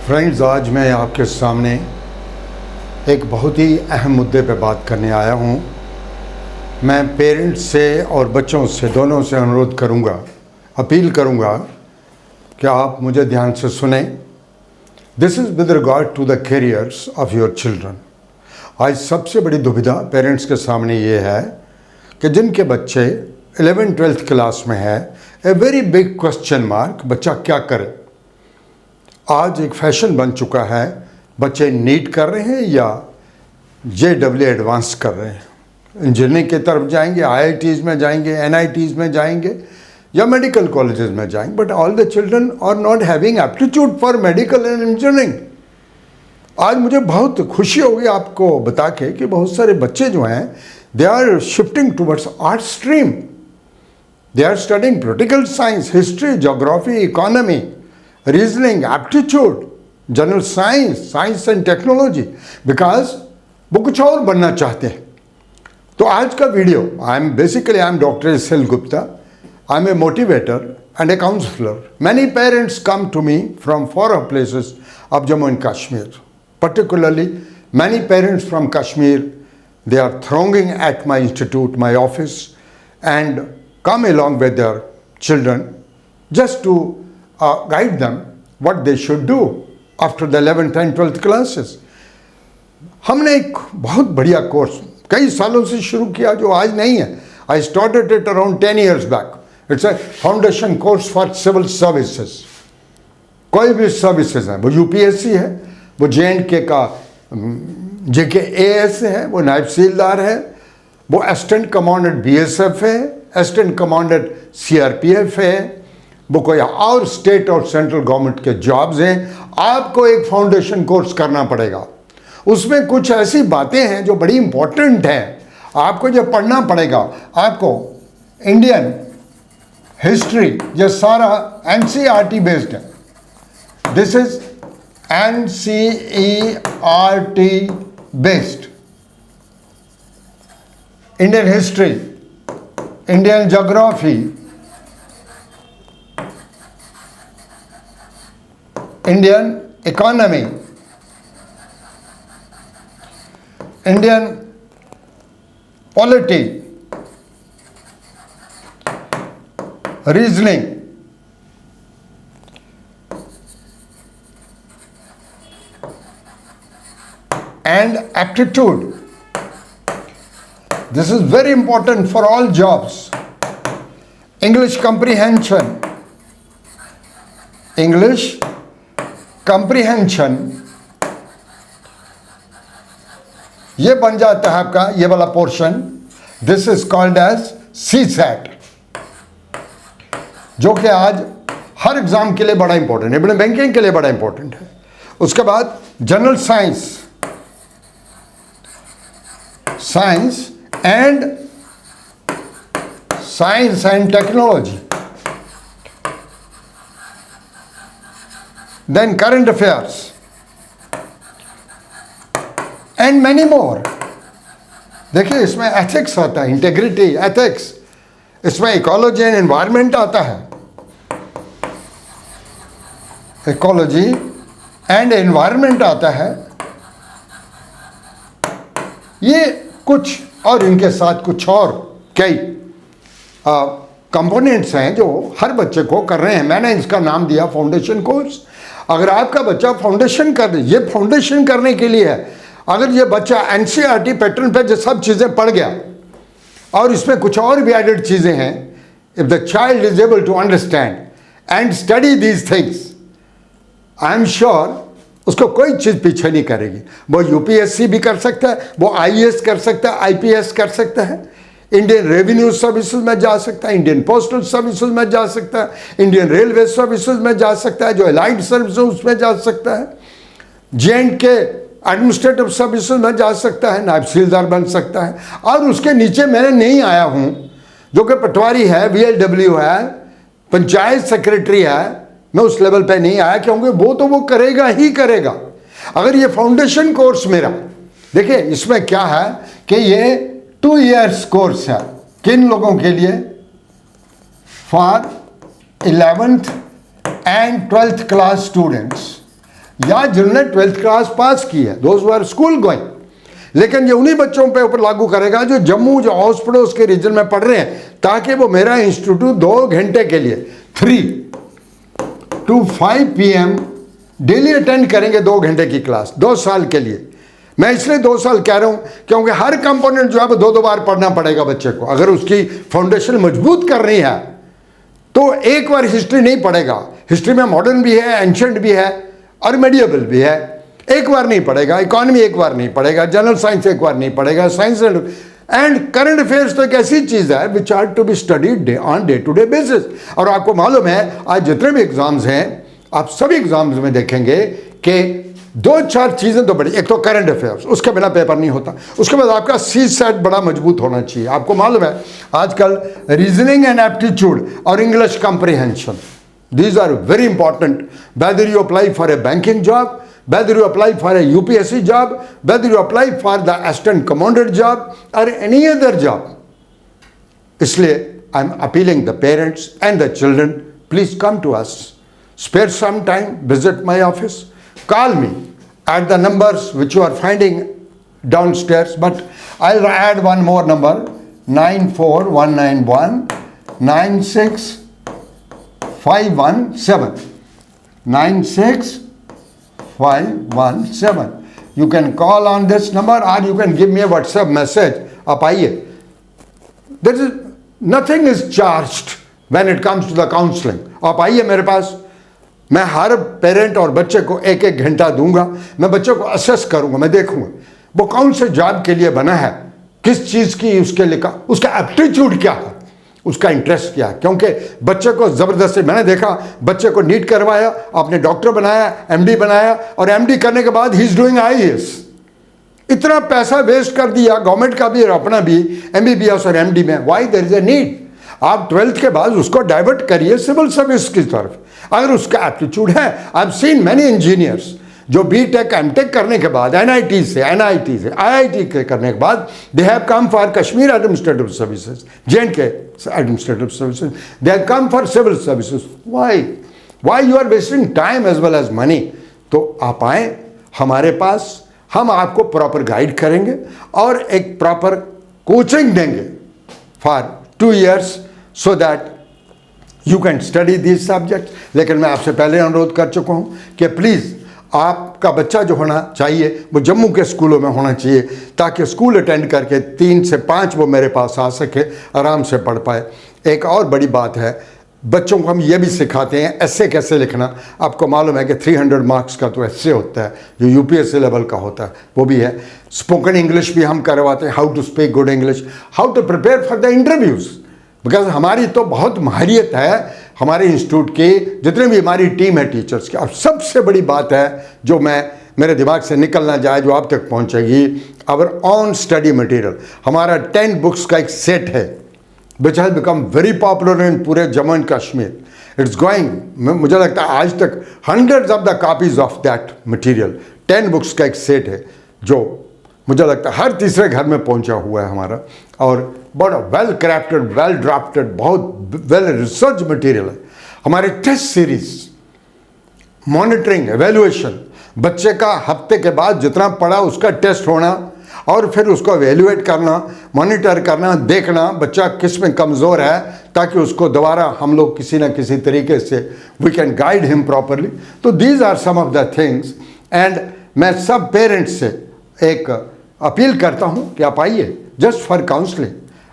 Friends, आज मैं आपके सामने एक बहुत ही अहम मुद्दे पर बात करने आया हूँ। मैं पेरेंट्स से और बच्चों से दोनों से अनुरोध करूँगा, अपील करूँगा कि आप मुझे ध्यान से सुने। This is with regard to the careers of your children. आज सबसे बड़ी दुविधा पेरेंट्स के सामने ये है कि जिनके बच्चे 11th-12th क्लास में है, a very big question mark, बच्चा क्या करे। आज एक फैशन बन चुका है, बच्चे नीट कर रहे हैं या JEE एडवांस कर रहे हैं, इंजीनियरिंग की तरफ जाएंगे, IITs में जाएंगे, NITs में जाएंगे या मेडिकल कॉलेजेस में जाएंगे, but all the children are not having aptitude for medical and engineering. आज मुझे बहुत खुशी होगी आपको बता के कि बहुत सारे बच्चे जो हैं they are shifting towards art stream. They are studying political science, history, geography, economy, reasoning, aptitude, general science, science and technology, because वो कुछ और बनना चाहते हैं। तो आज का video, I am doctor SL Gupta. I am a motivator and a counselor. Many parents come to me from far places of Jammu and Kashmir. Particularly, many parents from Kashmir, they are thronging at my institute, my office, and come along with their children just to guide them what they should do after the 11th and 12th classes. हमने एक बहुत बढ़िया course कई सालों से शुरू किया जो आज नहीं है. I started it around 10 years back. It's a foundation course for civil services. कोई भी सर्विसेज है, वो UPSC है, वो JNK का JKAS है, वो नायब तहसीलदार है, वो असिस्टेंट कमांडेंट BSF है, असिस्टेंट कमांडेंट CRPF है, वो कोई और स्टेट और सेंट्रल गवर्नमेंट के जॉब्स हैं. आपको एक फाउंडेशन कोर्स करना पड़ेगा. उसमें कुछ ऐसी बातें हैं जो बड़ी इंपॉर्टेंट हैं, आपको जब पढ़ना पड़ेगा. आपको इंडियन हिस्ट्री, ये सारा NCERT बेस्ड है. This is NCERT based. Indian history, Indian geography, Indian economy, Indian polity, reasoning, and aptitude. This is very important for all jobs. English comprehension, ये बन जाता है आपका ये वाला portion. This is called as CSAT, जो कि आज हर एग्जाम के लिए बड़ा इंपॉर्टेंट है, बैंकिंग के लिए बड़ा इंपॉर्टेंट है. उसके बाद general science and technology, then current affairs and many more. देखिए, इसमें एथिक्स आता है, इंटेग्रिटी, एथिक्स. इसमें इकोलॉजी एंड एनवायरनमेंट आता है, इकोलॉजी एंड एनवायरनमेंट आता है. ये कुछ और इनके साथ कुछ और कई कंपोनेंट्स हैं जो हर बच्चे को कर रहे हैं. मैंने इसका नाम दिया फाउंडेशन कोर्स. अगर आपका बच्चा फाउंडेशन कर रहे, ये फाउंडेशन करने के लिए है. अगर ये बच्चा NCERT पैटर्न पे जो सब चीज़ें पढ़ गया और इसमें कुछ और भी एडेड चीज़ें हैं, if the child is able to understand and study these things, I am sure उसको कोई चीज़ पीछे नहीं करेगी. वो UPSC भी कर सकता है, वो IAS कर सकता है, IPS कर सकता है, इंडियन रेवेन्यू सर्विसेज में जा सकता है, इंडियन पोस्टल सर्विसेज में जा सकता है, इंडियन रेलवे सर्विसेज में जा सकता है, जो एलाइड सर्विसेज उसमें जा सकता है, JNK एडमिनिस्ट्रेटिव सर्विसेज में जा सकता है, नायब तहसीलदार बन सकता है. और उसके नीचे मैं नहीं आया हूँ, जो कि पटवारी है, VLW है, पंचायत सेक्रेटरी है. मैं उस लेवल पे नहीं आया, क्योंकि वो करेगा ही करेगा. अगर ये फाउंडेशन कोर्स मेरा, देखिए इसमें क्या है कि ये 2 years कोर्स है. किन लोगों के लिए? For 11th and 12th class students. या जिन्होंने 12th क्लास पास की है, those who are school going. लेकिन ये उन्हीं बच्चों पे ऊपर लागू करेगा जो जम्मू, जो आस पड़ोस के रीजन में पढ़ रहे हैं, ताकि वो मेरा इंस्टीट्यूट 2 घंटे के लिए 3 to 5 PM डेली अटेंड करेंगे, 2 घंटे की क्लास 2 साल के लिए। मैं इसलिए 2 साल कह रहा हूं क्योंकि हर कंपोनेंट जो है वो 2 बार पढ़ना पड़ेगा बच्चे को। अगर उसकी फाउंडेशन मजबूत करनी है तो एक बार हिस्ट्री नहीं पढ़ेगा। हिस्ट्री में मॉडर्न भी है, एंशिएंट भी है और मेडिएवल भी है, एक बार नहीं पढ़ेगा। इकोनॉमी एक बार नहीं पढ़ेगा, जनरल साइंस एक बार नहीं पढ़ेगा, साइंस एंड करंट अफेयर्स तो एक ऐसी चीज है which are to be studied on day to day basis. और आपको मालूम है आज जितने भी एग्जाम्स हैं, आप सभी एग्जाम्स में देखेंगे कि 2-4 चीजें तो बड़ी, एक तो करंट अफेयर्स, उसके बिना पेपर नहीं होता। उसके बाद आपका सी सेट बड़ा मजबूत होना चाहिए। आपको मालूम है आजकल रीजनिंग एंड एप्टीट्यूड और English comprehension, these are very important, whether you apply for a banking job, whether you apply for a UPSC job, whether you apply for the assistant commander job or any other job. इसलिए I'm appealing the parents and the children, please come to us, spare some time, visit my office, call me at the numbers which you are finding downstairs, but I'll add one more number, 94191 96517 96517। You can call on this number or you can give me a WhatsApp message। आप आइए, there is nothing is charged when it comes to the counseling। आप आइए मेरे पास, मैं हर parent और बच्चे को 1-1 घंटा दूंगा। मैं बच्चे को असेस करूंगा, मैं देखूंगा वो कौन से जॉब के लिए बना है, किस चीज की उसके लिखा, उसका एप्टीट्यूड क्या है, उसका इंटरेस्ट क्या है। क्योंकि बच्चे को जबरदस्ती, मैंने देखा बच्चे को नीट करवाया, आपने डॉक्टर बनाया, MD बनाया, और MD करने के बाद ही इज डूइंग IAS। इतना पैसा वेस्ट कर दिया गवर्नमेंट का भी और अपना भी, MBBS और MD में। Why there is a need. आप 12th के बाद उसको डाइवर्ट करिए सिविल सर्विस की तरफ, अगर उसका एप्टीट्यूड है। I have seen many engineers जो BTech MTech करने के बाद NIT से IIT के करने के बाद they have come for Kashmir administrative services, JNK administrative services, they have come for civil services. Why you are wasting time as well as money. तो आप आए हमारे पास, हम आपको प्रॉपर गाइड करेंगे और एक प्रॉपर कोचिंग देंगे for 2 years so that you can study this subject. लेकिन मैं आपसे पहले अनुरोध कर चुका हूं कि प्लीज़ आपका बच्चा जो होना चाहिए वो जम्मू के स्कूलों में होना चाहिए, ताकि स्कूल अटेंड करके 3 से 5 वो मेरे पास आ सके, आराम से पढ़ पाए। एक और बड़ी बात है, बच्चों को हम ये भी सिखाते हैं एस्से कैसे लिखना। आपको मालूम है कि 300 मार्क्स का तो एस्से होता है जो UPSC लेवल का होता है, वो भी है। स्पोकन इंग्लिश भी हम करवाते हैं, how to speak good English, how to prepare for the interviews. Because हमारी तो बहुत माहिरियत है हमारे इंस्टीट्यूट की, जितने भी हमारी टीम है टीचर्स की। और सबसे बड़ी बात है जो मेरे दिमाग से निकल ना जाए, जो आप तक पहुंचेगी, आवर ऑन स्टडी मटेरियल। हमारा 10 बुक्स का एक सेट है which has become very popular in पूरे Jammu and Kashmir. It's going, मुझे लगता है आज तक hundreds of the copies of that material. 10 books का एक सेट है जो मुझे लगता है हर तीसरे घर में पहुंचा हुआ है हमारा, और बड़ा वेल क्राफ्टेड, वेल ड्राफ्टेड, बहुत वेल रिसर्च मटेरियल है। हमारे टेस्ट सीरीज, मॉनिटरिंग, एवेल्युएशन, बच्चे का हफ्ते के बाद जितना पढ़ा उसका टेस्ट होना और फिर उसको एवेल्युएट करना, मॉनिटर करना, देखना बच्चा किस में कमज़ोर है, ताकि उसको दोबारा हम लोग किसी न किसी तरीके से we can guide him properly. तो these are some of the things. And मैं सब पेरेंट्स से एक अपील करता हूँ कि आप आइए जस्ट फॉर काउंसलिंग।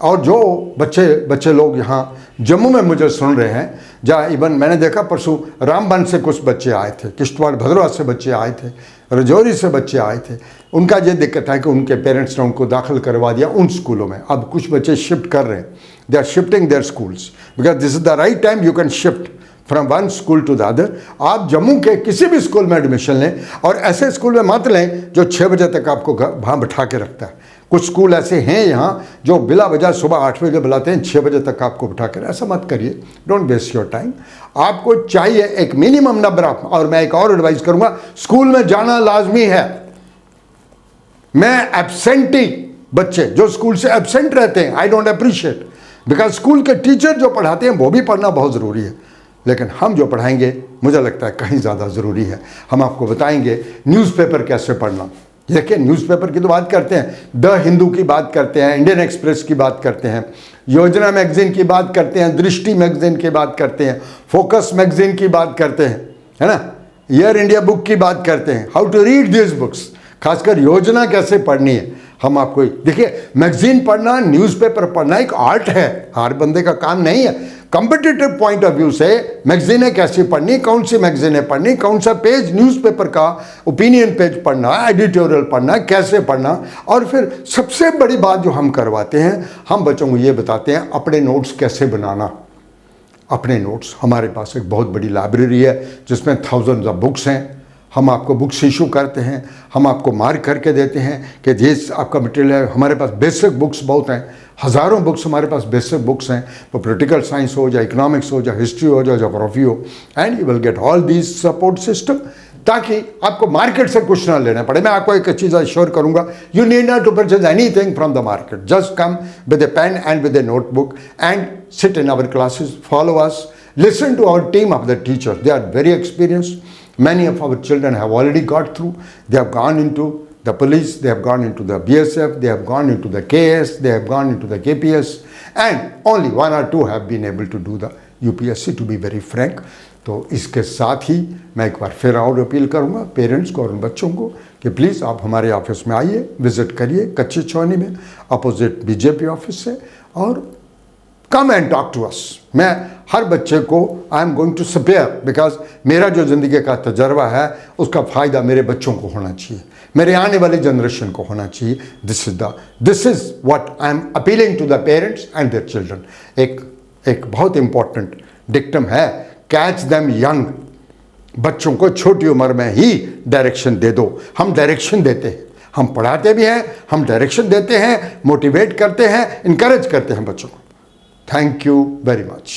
और जो बच्चे लोग यहाँ जम्मू में मुझे सुन रहे हैं, जहाँ इवन मैंने देखा परसों रामबन से कुछ बच्चे आए थे, किश्तवाड़ भद्रवाह से बच्चे आए थे, रजौरी से बच्चे आए थे। उनका ये दिक्कत है कि उनके पेरेंट्स ने उनको दाखिल करवा दिया उन स्कूलों में। अब कुछ बच्चे शिफ्ट कर रहे हैं, they are shifting their schools because this is the right time you can shift from one school to the other. आप जम्मू के किसी भी स्कूल में एडमिशन लें, और ऐसे स्कूल में मत लें जो 6 बजे तक आपको वहाँ बैठा के रखता है। कुछ स्कूल ऐसे हैं यहाँ जो बिला वजह सुबह 8 बजे बुलाते हैं, 6 बजे तक आपको बैठा कर। ऐसा मत करिए, डोंट वेस्ट योर टाइम। आपको चाहिए एक मिनिमम नंबर ऑफ, और मैं एक और एडवाइस करूँगा, स्कूल में जाना लाजमी है। मैं एब्सेंटी बच्चे जो स्कूल से एब्सेंट रहते हैं, I don't appreciate, because school के टीचर जो पढ़ाते हैं वो भी पढ़ना बहुत ज़रूरी है। लेकिन हम जो पढ़ाएंगे मुझे लगता है कहीं ज़्यादा ज़रूरी है। हम आपको बताएंगे न्यूज़पेपर कैसे पढ़ना। देखिए, न्यूज़पेपर की तो बात करते हैं, द हिंदू की बात करते हैं, इंडियन एक्सप्रेस की बात करते हैं, योजना मैगजीन की बात करते हैं, दृष्टि मैगजीन की बात करते हैं, फोकस मैगजीन की बात करते हैं, है ना, ईयर इंडिया बुक की बात करते हैं, how to read this books, खासकर योजना कैसे पढ़नी है। हम आपको देखिए, मैगजीन पढ़ना, न्यूज़पेपर पढ़ना एक आर्ट है, हर बंदे का काम नहीं है। कंपिटिटिव पॉइंट ऑफ व्यू से मैगजीनें कैसी पढ़नी, कौन सी मैगजीनें पढ़नी, कौन सा पेज न्यूज़पेपर का ओपिनियन पेज पढ़ना, एडिटोरियल पढ़ना, कैसे पढ़ना। और फिर सबसे बड़ी बात जो हम करवाते हैं, हम बच्चों को ये बताते हैं अपने नोट्स कैसे बनाना। अपने नोट्स, हमारे पास एक बहुत बड़ी लाइब्रेरी है जिसमें थाउजेंड्स ऑफ बुक्स हैं। हम आपको बुक्स इशू करते हैं, हम आपको मार्क करके देते हैं कि ये आपका मटेरियल है। हमारे पास बेसिक बुक्स बहुत हैं, हज़ारों बुक्स हमारे पास बेसिक बुक्स हैं, वो पॉलिटिकल साइंस हो, या इकोनॉमिक्स हो, या हिस्ट्री हो, या जोग्राफी हो, and you will get all these support system, ताकि आपको मार्केट से कुछ ना लेना पड़े। मैं आपको एक चीज़ अश्योर करूंगा, you need not to purchase anything from the market, just come with a pen and with a notebook and sit in our classes, follow us, listen to our team of the teachers. They are very experienced. Many of our children have already got through. They have gone into the police, they have gone into the BSF, they have gone into the KS, they have gone into the KPS, and only 1 or 2 have been able to do the UPSC, to be very frank. तो इसके साथ ही मैं एक बार फिर और appeal करूँगा parents को और उन बच्चों को कि प्लीज़ आप हमारे ऑफिस में आइए, विज़िट करिए कच्ची छावनी में अपोजिट बीजेपी ऑफिस से, और come and talk to us. मैं हर बच्चे को I am going to spare, because मेरा जो ज़िंदगी का तजर्बा है उसका फ़ायदा मेरे बच्चों को होना चाहिए, मेरे आने वाली जनरेशन को होना चाहिए। This is what I am appealing to the parents and their children. एक बहुत इंपॉर्टेंट डिक्टम है, कैच देम यंग। बच्चों को छोटी उम्र में ही डायरेक्शन दे दो। हम डायरेक्शन देते हैं, हम पढ़ाते भी हैं, हम डायरेक्शन देते हैं, मोटिवेट करते हैं, इनकरेज करते हैं बच्चों को। Thank you very much.